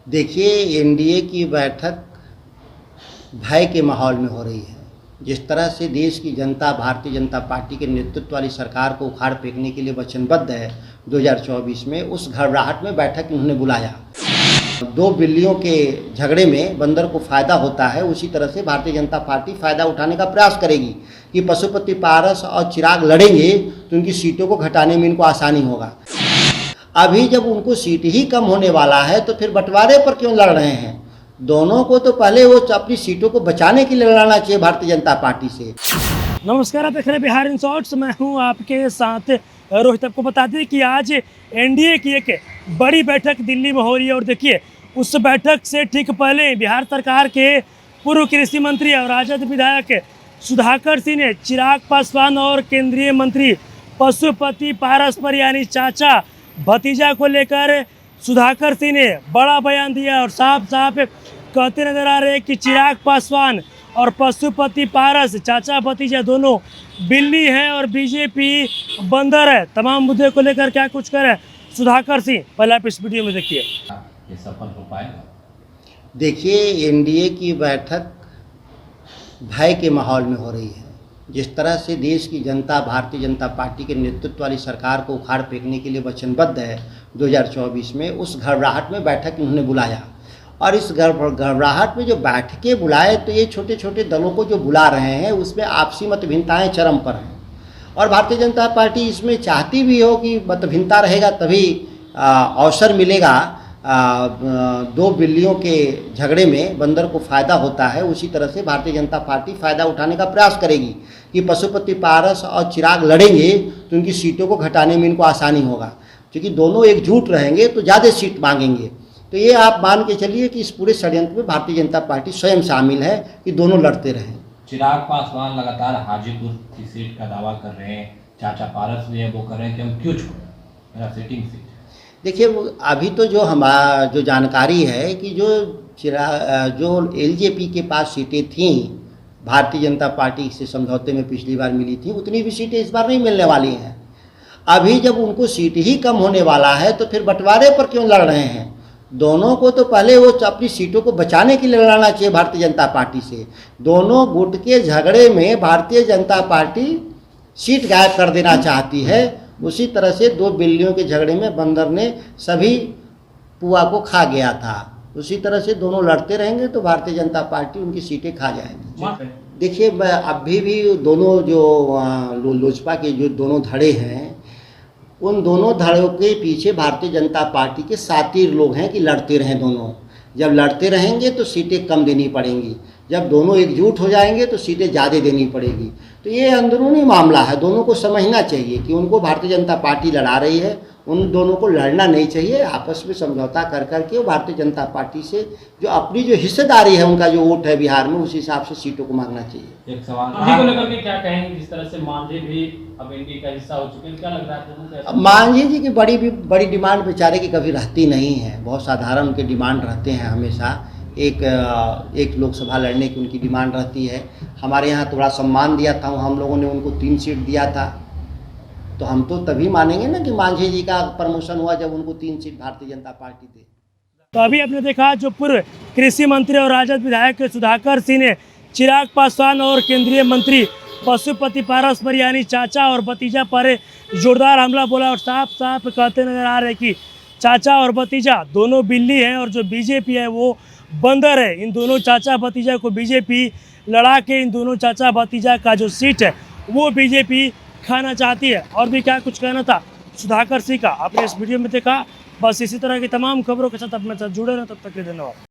देखिए, एनडीए की बैठक भय के माहौल में हो रही है। जिस तरह से देश की जनता भारतीय जनता पार्टी के नेतृत्व वाली सरकार को उखाड़ फेंकने के लिए वचनबद्ध है 2024 में, उस घबराहट में बैठक इन्होंने बुलाया। दो बिल्लियों के झगड़े में बंदर को फ़ायदा होता है, उसी तरह से भारतीय जनता पार्टी फ़ायदा उठाने का प्रयास करेगी कि पशुपति पारस और चिराग लड़ेंगे तो उनकी सीटों को घटाने में इनको आसानी होगा। अभी जब उनको सीट ही कम होने वाला है तो फिर बंटवारे पर क्यों लड़ रहे हैं? दोनों को तो पहले वो अपनी सीटों को बचाने के लिए लड़ना चाहिए भारतीय जनता पार्टी से। नमस्कार, आप देख रहे हैं बिहार इन शॉर्ट्स। मैं हूं आपके साथ रोहित। आपको बता दें कि आज एनडीए की एक बड़ी बैठक दिल्ली में हो रही है और देखिए, उस बैठक से ठीक पहले बिहार सरकार के पूर्व कृषि मंत्री और राजद विधायक सुधाकर सिंह ने चिराग पासवान और केंद्रीय मंत्री पशुपति पारस पर यानी चाचा भतीजा को लेकर सुधाकर सिंह ने बड़ा बयान दिया और साफ साफ कहते नजर आ रहे हैं कि चिराग पासवान और पशुपति पारस चाचा भतीजा दोनों बिल्ली हैं और बीजेपी बंदर है। तमाम मुद्दे को लेकर क्या कुछ करे सुधाकर सिंह, पहले आप इस वीडियो में देखिए। ये सफल हो पाएगा? देखिए, एनडीए की बैठक भय के माहौल में हो रही है। जिस तरह से देश की जनता भारतीय जनता पार्टी के नेतृत्व वाली सरकार को उखाड़ फेंकने के लिए वचनबद्ध है 2024 में, उस घबराहट में बैठक इन्होंने बुलाया। और इस घबराहट में जो बैठकें बुलाए तो ये छोटे छोटे दलों को जो बुला रहे हैं उसमें आपसी मतभिन्नताएं चरम पर हैं। और भारतीय जनता पार्टी इसमें चाहती भी हो कि मतभिन्नता रहेगा तभी अवसर मिलेगा। दो बिल्लियों के झगड़े में बंदर को फ़ायदा होता है, उसी तरह से भारतीय जनता पार्टी फ़ायदा उठाने का प्रयास करेगी कि पशुपति पारस और चिराग लड़ेंगे तो उनकी सीटों को घटाने में इनको आसानी होगा। क्योंकि दोनों एकजुट रहेंगे तो ज़्यादा सीट मांगेंगे। तो ये आप मान के चलिए कि इस पूरे षड्यंत्र में भारतीय जनता पार्टी स्वयं शामिल है कि दोनों लड़ते रहें। चिराग पासवान लगातार हाजीपुर की सीट का दावा कर रहे हैं, चाचा पारस भी वो कर रहे हैं कि हम क्यों छोड़ें, मेरा सिटिंग सीट। देखिए, अभी तो जो जानकारी है कि जो एलजेपी के पास सीटें थीं भारतीय जनता पार्टी से समझौते में पिछली बार मिली थी, उतनी भी सीटें इस बार नहीं मिलने वाली हैं। अभी जब उनको सीट ही कम होने वाला है तो फिर बंटवारे पर क्यों लड़ रहे हैं? दोनों को तो पहले वो अपनी सीटों को बचाने के लिए लड़ना चाहिए भारतीय जनता पार्टी से। दोनों गुट के झगड़े में भारतीय जनता पार्टी सीट गायब कर देना चाहती है। उसी तरह से दो बिल्लियों के झगड़े में बंदर ने सभी पुआ को खा गया था। उसी तरह से दोनों लड़ते रहेंगे तो भारतीय जनता पार्टी उनकी सीटें खा जाएगी। देखिए, अभी भी दोनों जो लोजपा के जो दोनों धड़े हैं, उन दोनों धड़ों के पीछे भारतीय जनता पार्टी के साथी लोग हैं कि लड़ते रहें। दोनों जब लड़ते रहेंगे तो सीटें कम देनी पड़ेंगी, जब दोनों एकजुट हो जाएंगे तो सीटें ज़्यादा देनी पड़ेगी। तो ये अंदरूनी मामला है, दोनों को समझना चाहिए कि उनको भारतीय जनता पार्टी लड़ा रही है, उन दोनों को लड़ना नहीं चाहिए। आपस में समझौता कर करके भारतीय जनता पार्टी से जो अपनी जो हिस्सेदारी है, उनका जो वोट है बिहार में, उस हिसाब से सीटों को मांगना चाहिए। एक सवाल को लेकर के क्या कहेंगे, जिस तरह से मांझी भी अब एनडीए का हिस्सा हो चुके हैं, क्या लग रहा है? अब मांझी जी की बड़ी डिमांड बेचारे की कभी रहती नहीं है। बहुत साधारण उनके डिमांड रहते हैं हमेशा। एक लोकसभा लड़ने की उनकी डिमांड रहती है। हमारे यहाँ थोड़ा सम्मान दिया था, हम लोगों ने उनको 3 सीट दिया था, तो हम तो तभी मानेंगे ना कि मांझी जी का प्रमोशन हुआ जब उनको 3 सीट भारतीय जनता पार्टी दे। तो अभी आपने देखा जो पूर्व कृषि मंत्री और राजद विधायक सुधाकर सिंह ने चिराग पासवान और केंद्रीय मंत्री पशुपति पारस पर यानी चाचा और भतीजा पर जोरदार हमला बोला और साफ साफ कहते नजर आ रहे कि चाचा और भतीजा दोनों बिल्ली हैं और जो बीजेपी है वो बंदर है। इन दोनों चाचा भतीजा को बीजेपी लड़ा के इन दोनों चाचा भतीजा का जो सीट है वो बीजेपी खाना चाहती है। और भी क्या कुछ कहना था सुधाकर सिंह का आपने इस वीडियो में देखा। बस इसी तरह की तमाम खबरों के साथ अपने साथ जुड़े रहें। तब तक के लिए धन्यवाद।